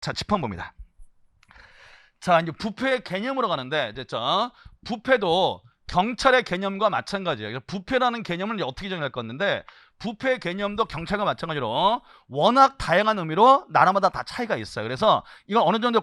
자, 짚어봅니다. 자, 이제 부패의 개념으로 가는데, 됐죠? 부패도 경찰의 개념과 마찬가지예요. 그래서 부패라는 개념을 이제 어떻게 정의할 건데, 부패의 개념도 경찰과 마찬가지로 워낙 다양한 의미로 나라마다 다 차이가 있어요. 그래서 이걸 어느 정도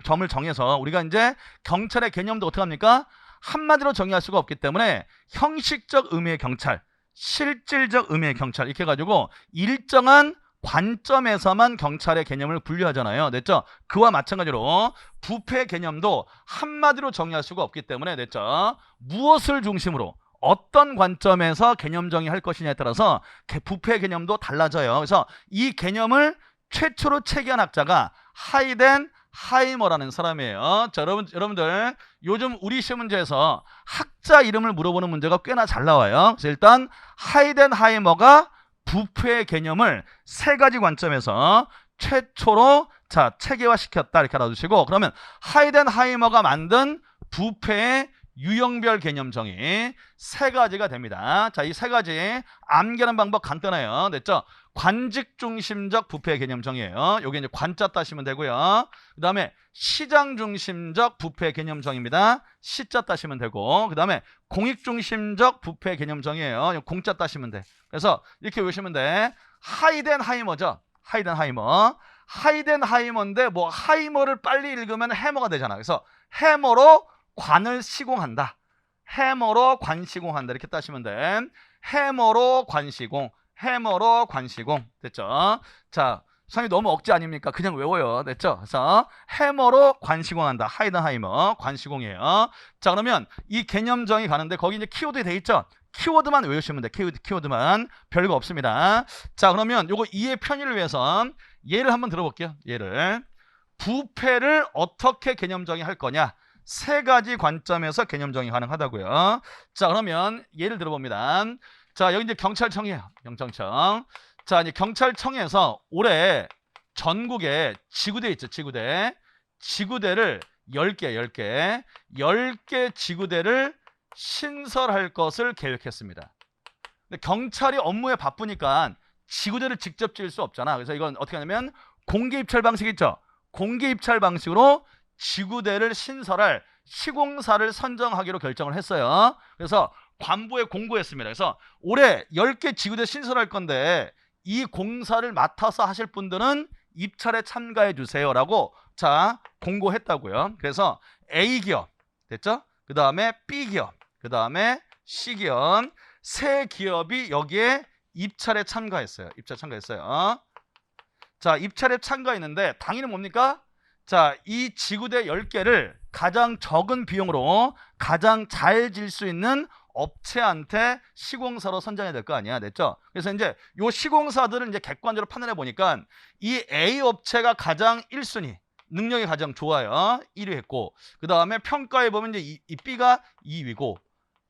점을 정해서 우리가 이제 경찰의 개념도 어떻게 합니까? 한마디로 정의할 수가 없기 때문에 형식적 의미의 경찰, 실질적 의미의 경찰 이렇게 해가지고 일정한 관점에서만 경찰의 개념을 분류하잖아요. 됐죠? 그와 마찬가지로 부패 개념도 한마디로 정의할 수가 없기 때문에 됐죠? 무엇을 중심으로 어떤 관점에서 개념 정의할 것이냐에 따라서 부패 개념도 달라져요. 그래서 이 개념을 최초로 체계한 학자가 하이덴 하이머라는 사람이에요. 자, 여러분들 요즘 우리 시험 문제에서 학자 이름을 물어보는 문제가 꽤나 잘 나와요. 그래서 일단 하이덴 하이머가 부패의 개념을 세 가지 관점에서 최초로 체계화시켰다 이렇게 알아두시고, 그러면 하이덴 하이머가 만든 부패의 유형별 개념 정의 세 가지가 됩니다. 자, 이 세 가지 암기하는 방법 간단해요. 됐죠? 관직 중심적 부패 개념 정의예요. 여기 이제 관자 따시면 되고요. 그 다음에 시장 중심적 부패 개념 정의입니다. 시자 따시면 되고, 그 다음에 공익 중심적 부패 개념 정의예요. 공자 따시면 돼. 그래서 이렇게 외우시면 돼. 하이덴 하이머죠. 하이덴 하이머. 하이덴 하이머인데 뭐 하이머를 빨리 읽으면 해머가 되잖아. 그래서 해머로 관을 시공한다. 해머로 관시공한다. 이렇게 따시면 돼. 해머로 관시공. 해머로 관시공. 됐죠? 자, 선생님 너무 억지 아닙니까? 그냥 외워요. 됐죠? 그래서 해머로 관시공한다. 하이덴 하이머 관시공이에요. 자, 그러면 이 개념 정의 가는데 거기 이제 키워드 돼 있죠? 키워드만 외우시면 돼. 키워드만 별거 없습니다. 자, 그러면 요거 이해 편의를 위해서 예를 한번 들어볼게요. 예를 부패를 어떻게 개념 정의할 거냐? 세 가지 관점에서 개념 정의 가능하다고요. 자, 그러면 예를 들어봅니다. 자, 여기 이제 경찰청이에요. 경찰청. 자, 이제 경찰청에서 올해 전국에 지구대 있죠. 지구대를 10개 지구대를 신설할 것을 계획했습니다. 근데 경찰이 업무에 바쁘니까 지구대를 직접 지을 수 없잖아. 그래서 이건 어떻게 하냐면 공개 입찰 방식 있죠. 공개 입찰 방식으로 지구대를 신설할 시공사를 선정하기로 결정을 했어요. 그래서 관부에 공고했습니다. 그래서 올해 10개 지구대 신설할 건데 이 공사를 맡아서 하실 분들은 입찰에 참가해 주세요라고 공고했다고요. 그래서 A기업 됐죠? 그 다음에 B기업, 그 다음에 C기업 세 기업이 여기에 입찰에 참가했어요. 자, 입찰에 참가했는데 당연히 뭡니까? 자, 이 지구대 10개를 가장 적은 비용으로 가장 잘 질 수 있는 업체한테 시공사로 선정해야 될 거 아니야. 됐죠? 그래서 이제 요 시공사들을 이제 객관적으로 판단해 보니까 이 A 업체가 가장 1순위, 능력이 가장 좋아요. 1위 했고, 그 다음에 평가해 보면 이제 이 B가 2위고,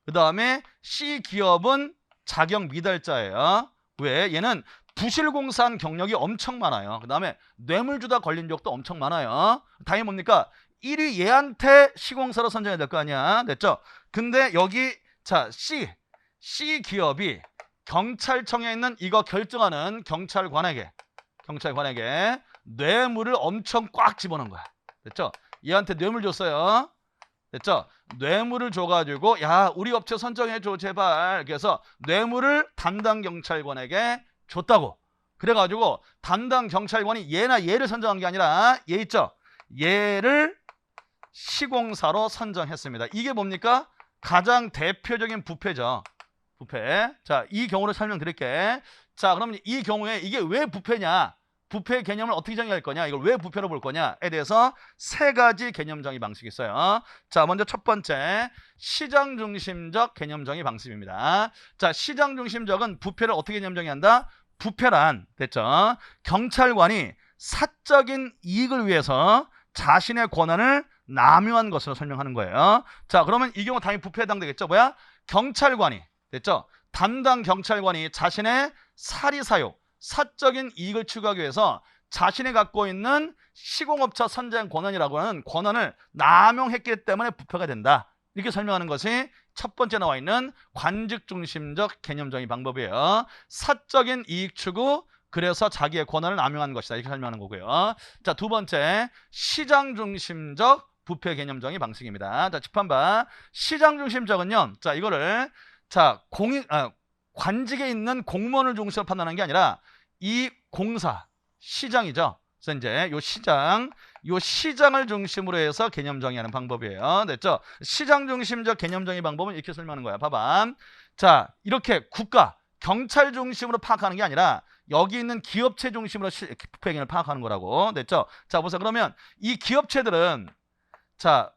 그 다음에 C 기업은 자격 미달자예요. 왜? 얘는 부실공사한 경력이 엄청 많아요. 그 다음에 뇌물주다 걸린 적도 엄청 많아요. 당연히 뭡니까? 1위 얘한테 시공사로 선정해야 될 거 아니야. 됐죠? 근데 여기 C 기업이 경찰청에 있는 이거 결정하는 경찰관에게 뇌물을 엄청 꽉 집어넣은 거야. 됐죠? 얘한테 뇌물 줬어요. 됐죠? 뇌물을 줘가지고 야, 우리 업체 선정해줘 제발. 그래서 뇌물을 담당 경찰관에게 줬다고. 그래가지고 담당 경찰관이 얘를 선정한 게 아니라 얘 있죠? 얘를 시공사로 선정했습니다. 이게 뭡니까? 가장 대표적인 부패죠. 부패. 자, 이 경우를 설명드릴게. 자, 그럼 이 경우에 이게 왜 부패냐? 부패 개념을 어떻게 정의할 거냐? 이걸 왜 부패로 볼 거냐에 대해서 세 가지 개념 정의 방식이 있어요. 자, 먼저 첫 번째 시장 중심적 개념 정의 방식입니다. 자, 시장 중심적은 부패를 어떻게 개념 정의한다? 부패란 됐죠? 경찰관이 사적인 이익을 위해서 자신의 권한을 남용한 것으로 설명하는 거예요. 자, 그러면 이 경우 당연히 부패에 해당되겠죠? 뭐야? 경찰관이 됐죠? 담당 경찰관이 자신의 사리사욕, 사적인 이익을 추구하기 위해서 자신이 갖고 있는 시공업체 선정 권한이라고 하는 권한을 남용했기 때문에 부패가 된다. 이렇게 설명하는 것이 첫 번째 나와 있는 관직 중심적 개념 정의 방법이에요. 사적인 이익 추구, 그래서 자기의 권한을 남용한 것이다. 이렇게 설명하는 거고요. 자, 두 번째, 시장 중심적 부패 개념 정의 방식입니다. 자, 집한바 시장 중심적은요. 자, 이거를 자, 관직에 있는 공무원을 중심으로 판단하는 게 아니라 이 공사, 시장이죠. 그래서 이제 요 시장을 중심으로 해서 개념 정의하는 방법이에요. 됐죠? 시장 중심적 개념 정의 방법은 이렇게 설명하는 거야. 봐봐. 자, 이렇게 국가, 경찰 중심으로 파악하는 게 아니라 여기 있는 기업체 중심으로 부패 개념을 파악하는 거라고. 됐죠? 자, 보세요. 그러면 이 기업체들은 자,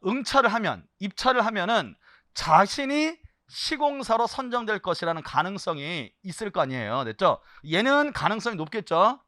입찰을 하면은 자신이 시공사로 선정될 것이라는 가능성이 있을 거 아니에요. 됐죠? 얘는 가능성이 높겠죠?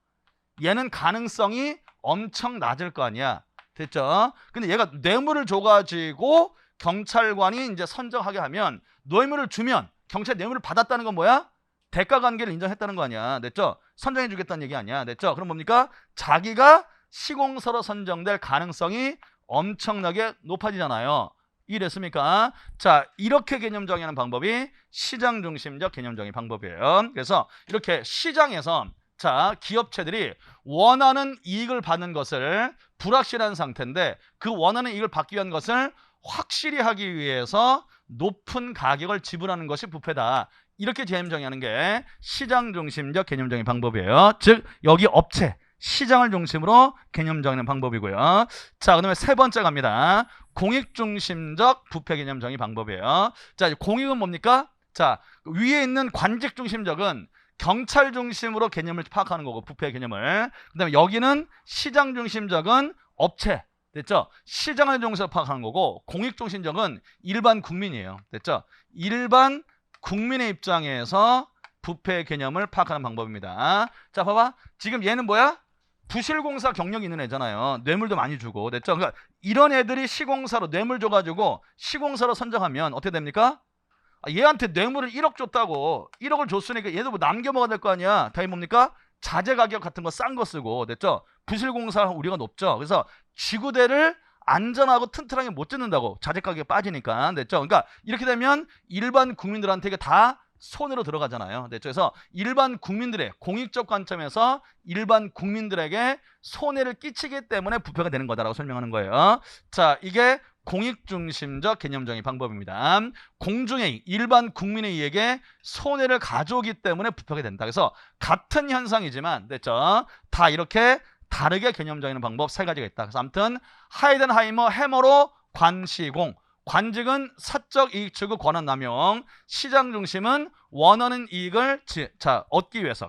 얘는 가능성이 엄청 낮을 거 아니야. 됐죠? 근데 얘가 뇌물을 줘가지고 경찰관이 이제 선정하게 하면 뇌물을 주면 경찰 뇌물을 받았다는 건 뭐야? 대가 관계를 인정했다는 거 아니야. 됐죠? 선정해 주겠다는 얘기 아니야. 됐죠? 그럼 뭡니까? 자기가 시공사로 선정될 가능성이 엄청나게 높아지잖아요. 이랬습니까? 자, 이렇게 개념 정의하는 방법이 시장 중심적 개념 정의 방법이에요. 그래서 이렇게 시장에서 자, 기업체들이 원하는 이익을 받는 것을 불확실한 상태인데 그 원하는 이익을 받기 위한 것을 확실히 하기 위해서 높은 가격을 지불하는 것이 부패다. 이렇게 개념 정의하는 게 시장 중심적 개념 정의 방법이에요. 즉 여기 업체, 시장을 중심으로 개념 정의하는 방법이고요. 자, 그다음에 세 번째 갑니다. 공익 중심적 부패 개념 정의 방법이에요. 자, 공익은 뭡니까? 자, 위에 있는 관직 중심적은 경찰 중심으로 개념을 파악하는 거고 부패 개념을. 그다음에 여기는 시장 중심적은 업체. 됐죠? 시장을 중심으로 파악하는 거고 공익 중심적은 일반 국민이에요. 됐죠? 일반 국민의 입장에서 부패 개념을 파악하는 방법입니다. 자, 봐봐. 지금 얘는 뭐야? 부실공사 경력이 있는 애잖아요. 뇌물도 많이 주고. 됐죠? 그러니까 이런 애들이 시공사로 뇌물 줘가지고 시공사로 선정하면 어떻게 됩니까? 얘한테 뇌물을 1억 줬다고 1억을 줬으니까 얘도 뭐 남겨 먹어야 될 거 아니야. 다이 뭡니까? 자재 가격 같은 거 싼 거 쓰고. 됐죠? 부실공사 우리가 높죠. 그래서 지구대를 안전하고 튼튼하게 못 짓는다고. 자재 가격이 빠지니까. 됐죠? 그러니까 이렇게 되면 일반 국민들한테 이게 다 손으로 들어가잖아요. 됐죠? 그래서 일반 국민들의 공익적 관점에서 일반 국민들에게 손해를 끼치기 때문에 부패가 되는 거다라고 설명하는 거예요. 자, 이게 공익중심적 개념정의 방법입니다. 공중의 일반 국민의 이익에 손해를 가져오기 때문에 부패가 된다. 그래서 같은 현상이지만 됐죠? 다 이렇게 다르게 개념 정의하는 방법 세 가지가 있다. 그래서 아무튼 하이덴하이머 해머로 관시공, 관직은 사적 이익 추구 권한 남용, 시장 중심은 원하는 이익을 얻기 위해서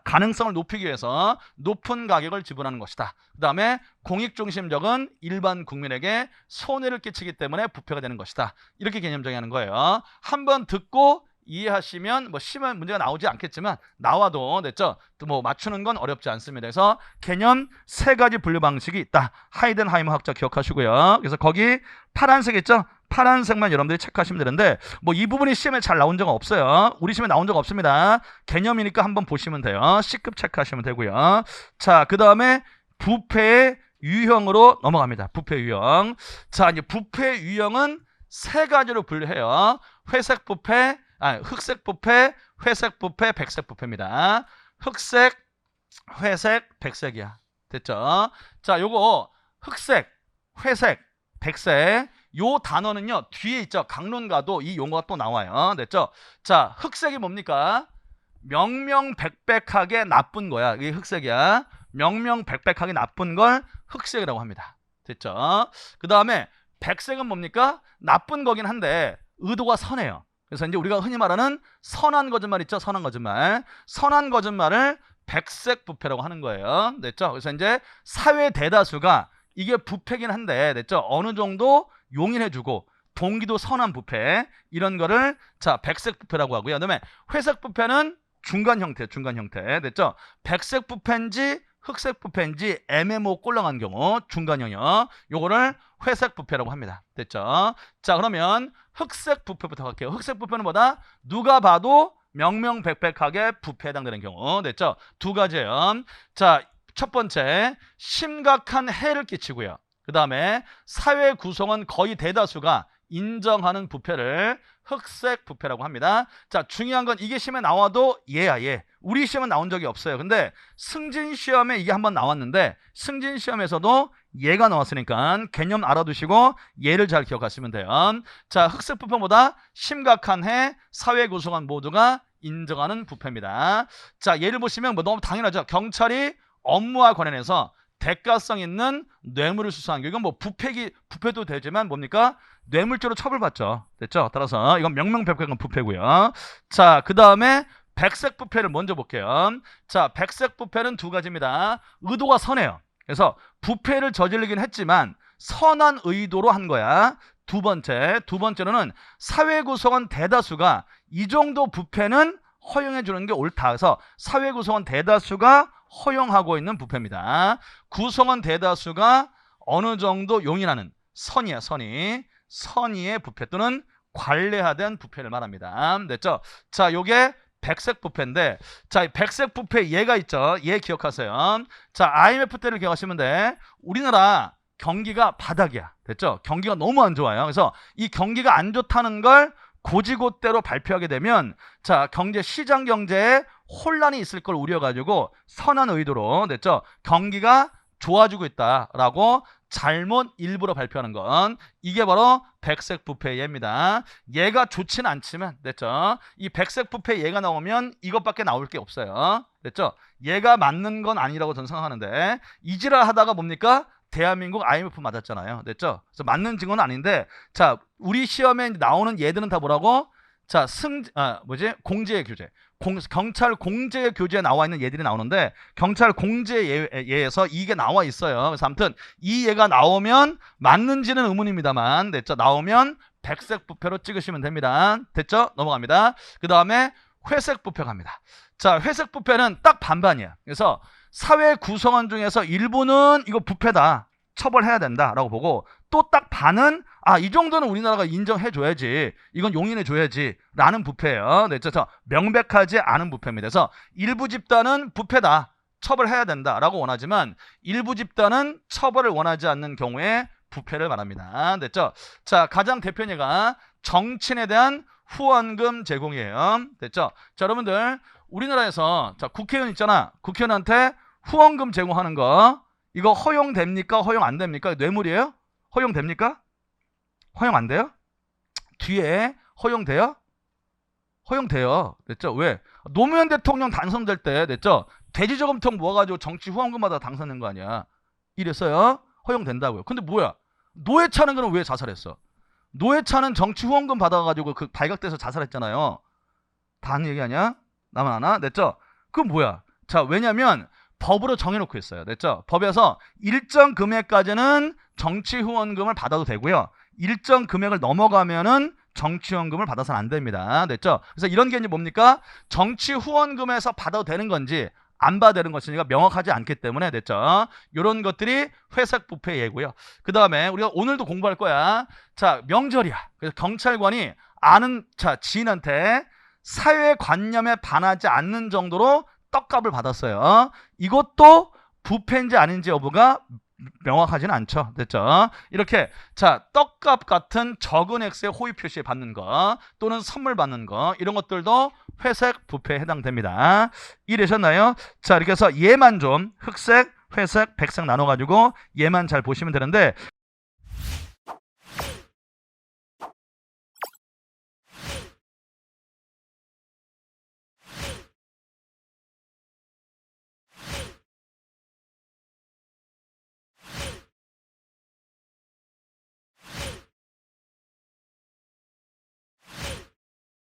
가능성을 높이기 위해서 높은 가격을 지불하는 것이다. 그 다음에 공익 중심적은 일반 국민에게 손해를 끼치기 때문에 부패가 되는 것이다. 이렇게 개념 정의하는 거예요. 한번 듣고 이해하시면 뭐 심한 문제가 나오지 않겠지만 나와도 됐죠? 또 뭐 맞추는 건 어렵지 않습니다. 그래서 개념 세 가지 분류 방식이 있다. 하이덴하이머 학자 기억하시고요. 그래서 거기 파란색 있죠? 파란색만 여러분들이 체크하시면 되는데 뭐 이 부분이 시험에 잘 나온 적은 없어요. 우리 시험에 나온 적 없습니다. 개념이니까 한번 보시면 돼요. C급 체크하시면 되고요. 자, 그 다음에 부패의 유형으로 넘어갑니다. 부패 유형. 자, 이제 부패 유형은 세 가지로 분류해요. 회색 부패, 흑색 부패, 회색 부패, 백색 부패입니다. 흑색, 회색, 백색이야. 됐죠? 자, 요거 흑색, 회색, 백색 요 단어는요 뒤에 있죠. 강론가도 이 용어가 또 나와요. 됐죠? 자, 흑색이 뭡니까? 명명백백하게 나쁜 거야. 이게 흑색이야. 명명백백하게 나쁜 걸 흑색이라고 합니다. 됐죠? 그 다음에 백색은 뭡니까? 나쁜 거긴 한데 의도가 선해요. 그래서 이제 우리가 흔히 말하는 선한 거짓말 있죠? 선한 거짓말. 선한 거짓말을 백색 부패라고 하는 거예요. 됐죠? 그래서 이제 사회 대다수가 이게 부패긴 한데, 됐죠? 어느 정도 용인해주고 동기도 선한 부패 이런 거를 자 백색 부패라고 하고요. 그다음에 회색 부패는 중간 형태, 됐죠? 백색 부패인지 흑색 부패인지 애매모 꼴렁한 경우 중간형이요. 요거를 회색 부패라고 합니다. 됐죠? 자, 그러면 흑색 부패부터 갈게요. 흑색 부패는 뭐다? 누가 봐도 명명백백하게 부패에 해당되는 경우. 됐죠? 두 가지예요. 자, 첫 번째 심각한 해를 끼치고요. 그 다음에 사회 구성원 거의 대다수가 인정하는 부패를 흑색 부패라고 합니다. 자, 중요한 건 이게 시험에 나와도 얘야, 얘. 우리 시험은 나온 적이 없어요. 근데 승진 시험에 이게 한번 나왔는데 승진 시험에서도 얘가 나왔으니까 개념 알아두시고 얘를 잘 기억하시면 돼요. 자, 흑색 부패보다 심각한 해 사회 구성원 모두가 인정하는 부패입니다. 자, 예를 보시면 뭐 너무 당연하죠. 경찰이 업무와 관련해서 대가성 있는 뇌물을 수수한 게 이건 뭐 부패도 되지만 뭡니까? 뇌물죄로 처벌받죠. 됐죠? 따라서 이건 명명백백한 부패고요. 자, 그 다음에 백색 부패를 먼저 볼게요. 자, 백색 부패는 두 가지입니다. 의도가 선해요. 그래서 부패를 저지르긴 했지만 선한 의도로 한 거야. 두 번째로는 사회 구성원 대다수가 이 정도 부패는 허용해 주는 게 옳다. 그래서 사회 구성원 대다수가 허용하고 있는 부패입니다. 구성원 대다수가 어느 정도 용인하는 선의야, 선의의 부패 또는 관례화된 부패를 말합니다. 됐죠? 자, 요게 백색 부패인데, 자, 백색 부패 얘가 있죠. 얘 기억하세요. 자, IMF 때를 기억하시면 돼. 우리나라 경기가 바닥이야. 됐죠? 경기가 너무 안 좋아요. 그래서 이 경기가 안 좋다는 걸 고지고대로 발표하게 되면 자, 시장 경제에 혼란이 있을 걸 우려가지고 선한 의도로 됐죠? 경기가 좋아지고 있다라고 잘못 일부러 발표하는 건 이게 바로 백색 부패의 예입니다. 얘가 좋지는 않지만 됐죠? 이 백색 부패 얘가 나오면 이것밖에 나올 게 없어요. 됐죠? 얘가 맞는 건 아니라고 저는 생각하는데 이지랄 하다가 뭡니까? 대한민국 IMF 맞았잖아요. 됐죠? 그래서 맞는 증거는 아닌데 자, 우리 시험에 나오는 얘들은 다 뭐라고? 자, 공제의 교재. 경찰 공제의 교재에 나와 있는 얘들이 나오는데 경찰 공제 예에서 이게 나와 있어요. 그래서 아무튼 이 예가 나오면 맞는지는 의문입니다만 됐죠? 나오면 백색 부패로 찍으시면 됩니다. 됐죠? 넘어갑니다. 그 다음에 회색 부패 갑니다. 자, 회색 부패는 딱 반반이야. 그래서 사회 구성원 중에서 일부는 이거 부패다, 처벌해야 된다라고 보고 또 딱 반은 이 정도는 우리나라가 인정해줘야지, 이건 용인해줘야지 라는 부패예요. 네, 저 명백하지 않은 부패입니다. 그래서 일부 집단은 부패다, 처벌해야 된다라고 원하지만 일부 집단은 처벌을 원하지 않는 경우에 부패를 말합니다. 됐죠? 자, 가장 대표 예가 정치인에 대한 후원금 제공이에요. 됐죠? 자, 여러분들 우리나라에서 자, 국회의원 있잖아. 국회의원한테 후원금 제공하는 거 이거 허용됩니까? 허용 안 됩니까? 뇌물이에요? 허용됩니까? 허용 안 돼요? 뒤에 허용돼요? 허용돼요. 됐죠? 왜? 노무현 대통령 당선될 때 됐죠? 돼지 저금통 모아가지고 정치 후원금 받아 당선된 거 아니야. 이랬어요. 허용된다고요. 근데 뭐야? 노회찬은 그럼 왜 자살했어? 노회찬은 정치 후원금 받아가지고 그 발각돼서 자살했잖아요. 다 하는 얘기 아니야? 나만 아나? 됐죠? 그건 뭐야? 자, 왜냐면 법으로 정해놓고 있어요. 됐죠? 법에서 일정 금액까지는 정치 후원금을 받아도 되고요. 일정 금액을 넘어가면은 정치 후원금을 받아서는 안 됩니다. 됐죠? 그래서 이런 게 이제 뭡니까? 정치 후원금에서 받아도 되는 건지 안 받아도 되는 것이니까 명확하지 않기 때문에 됐죠? 이런 것들이 회색 부패 예고요. 그 다음에 우리가 오늘도 공부할 거야. 자, 명절이야. 그래서 경찰관이 아는 지인한테 사회관념에 반하지 않는 정도로 떡값을 받았어요. 이것도 부패인지 아닌지 여부가 명확하지는 않죠. 됐죠? 이렇게 자, 떡값 같은 적은 액수의 호의 표시 받는 거 또는 선물 받는 거 이런 것들도 회색 부패에 해당됩니다. 이해되셨나요? 자, 이렇게 해서 얘만 좀 흑색, 회색, 백색 나눠가지고 얘만 잘 보시면 되는데